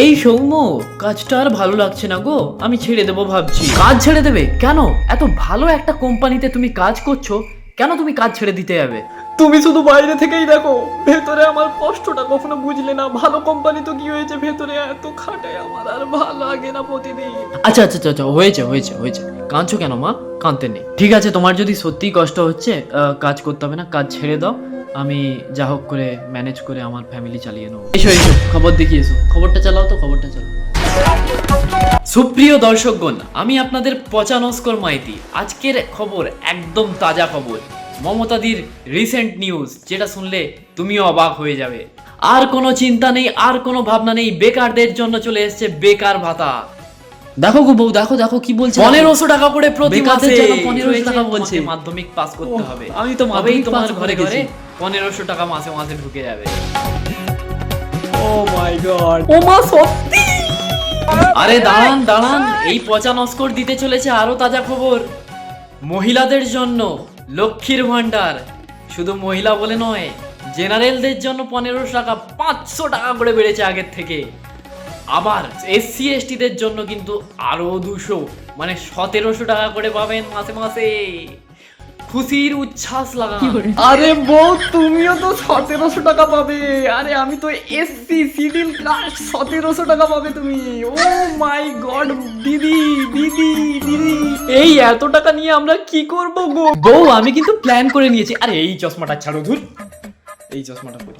এই সৌম্য, কাজটা আর ভালো লাগছে না গো, আমি ছেড়ে দেবো ভাবছি। কাজ ছেড়ে দেবে কেন? এত ভালো একটা কোম্পানিতে তুমি কাজ করছো, কেন তুমি কাজ ছেড়ে দিতে যাবে? তুমি শুধু বাইরে থেকেই দেখো, ভেতরে আমার কষ্টটা কখনো বুঝলে না। ভালো কোম্পানি তো কি হয়েছে, ভেতরে এত খাটে আমার আর ভালো লাগে না প্রতিদিন। আচ্ছা আচ্ছা আচ্ছা আচ্ছা, হয়েছে হয়েছে হয়েছে, কাঁদছো কেন মা? কাঁদতে নেই, ঠিক আছে। তোমার যদি সত্যিই কষ্ট হচ্ছে, কাজ করতে হবে না, কাজ ছেড়ে দাও। আমি যা হোক করে ম্যানেজ করে আমার ফ্যামিলি চালিয়ে নেবো। এসো এসো, খবর দেখিয়ে এসো, খবরটা চালাও তো, খবরটা চালাও। সুপ্রিয় দর্শকগণ, আমি আপনাদের পচা নস্কর মাইতি। আজকের খবর একদম তাজা খবর, মমতাদির রিসেন্ট নিউজ, যেটা শুনলে তুমিও অবাক হয়ে যাবে। আর কোনো চিন্তা নেই, আর কোনো ভাবনা নেই, বেকারদের জন্য চলে এসেছে বেকার ভাতা। দেখো গো বউ, দেখো দেখো কি বলছে, 1500 টাকা করে প্রতি মাসে। 1500 টাকা বলছে, মাধ্যমিক পাস করতে হবে। আমি তো মাধ্যমিক তোমার পাস ঘরে করে ঘরে গেছি। 1500 টাকা মাসে মাসে ঢুকে যাবে। ও মাই গড, ও মা সত্যি? আরে দাঁড়ান দাঁড়ান, এই পচা নস্কর দিতে চলেছে আরো তাজা খবর। মহিলাদের জন্য লক্ষ্মীর ভান্ডার, শুধু মহিলা বলে নয়, জেনারেলদের জন্য 1500 টাকা, 500 টাকা করে বেড়েছে আগের থেকে। আবার এসসি এসটিদের জন্য কিন্তু আরো 200, মানে 1700 টাকা করে পাবেন মাসে মাসে। খুশির উচ্ছ্বাস লাগা। আরে বউ, তুমিও তো 1700 টাকা পাবে। আরে আমি তো এসসি সিডিল কাস্ট, 1700 টাকা পাবে তুমি। ও মাই গড, দিদি দিদি দিদি, এই এত টাকা নিয়ে আমরা কি করব গো? বউ, আমি কিন্তু প্ল্যান করে নিয়েছি। আরে এই চশমাটা ছাড়ো, ধুর, এই চশমাটা পরি।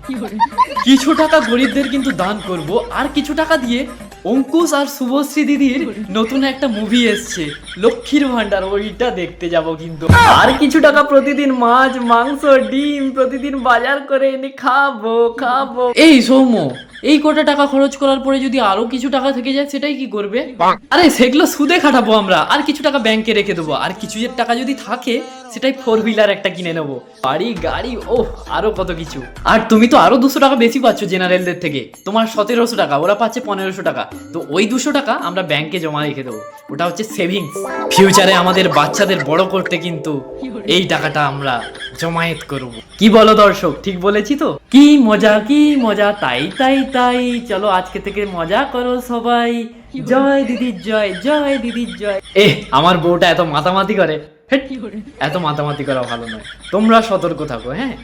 কিছু টাকা গরিবদের কিন্তু দান করব, আর কিছু টাকা দিয়ে অঙ্কুশ আর শুভশ্রী দিদির নতুন একটা মুভি এসছে লক্ষ্মীর ভান্ডার, ওইটা দেখতে যাব কিন্তু। আর কিছু টাকা প্রতিদিন মাছ মাংস ডিম প্রতিদিন বাজার করে এনে খাবো খাবো। এই সৌম্য, এই কোটা টাকা খরচ করার পরে যদি আরো কিছু টাকা থেকে যায়, সেটাই কি করবে? আরে সেগুলো সুদে খাটাবো আমরা, আর কিছু টাকা ব্যাংকে রেখে দেবো, আর কিছু যে টাকা যদি থাকে সেটাই 4 হুইলার একটা কিনে নেবো, বাড়ি গাড়ি, ও আরো কত কিছু। আর তুমি তো আরো 200 টাকা বেশি পাচ্ছ জেনারেলদের থেকে, তোমার 1700 টাকা, ওরা পাচ্ছে 1500 টাকা। তো ওই 200 টাকা আমরা ব্যাংকে জমা রেখে দেবো, ওটা হচ্ছে সেভিংস। ফিউচারে আমাদের বাচ্চাদের বড় করতে কিন্তু এই টাকাটা আমরা জমায়েত করব। কি বলো দর্শক, ঠিক বলেছি তো? কি মজা কি মজা, তাই তাই তাই, চলো আজকে থেকে মজা করো সবাই। জয় দিদির জয়, জয় দিদির জয়। আমার বউটা এত মাতামাতি করে, হেট, এত মাতামাতি করা ভালো নয়, তোমরা সতর্ক থাকো, হ্যাঁ।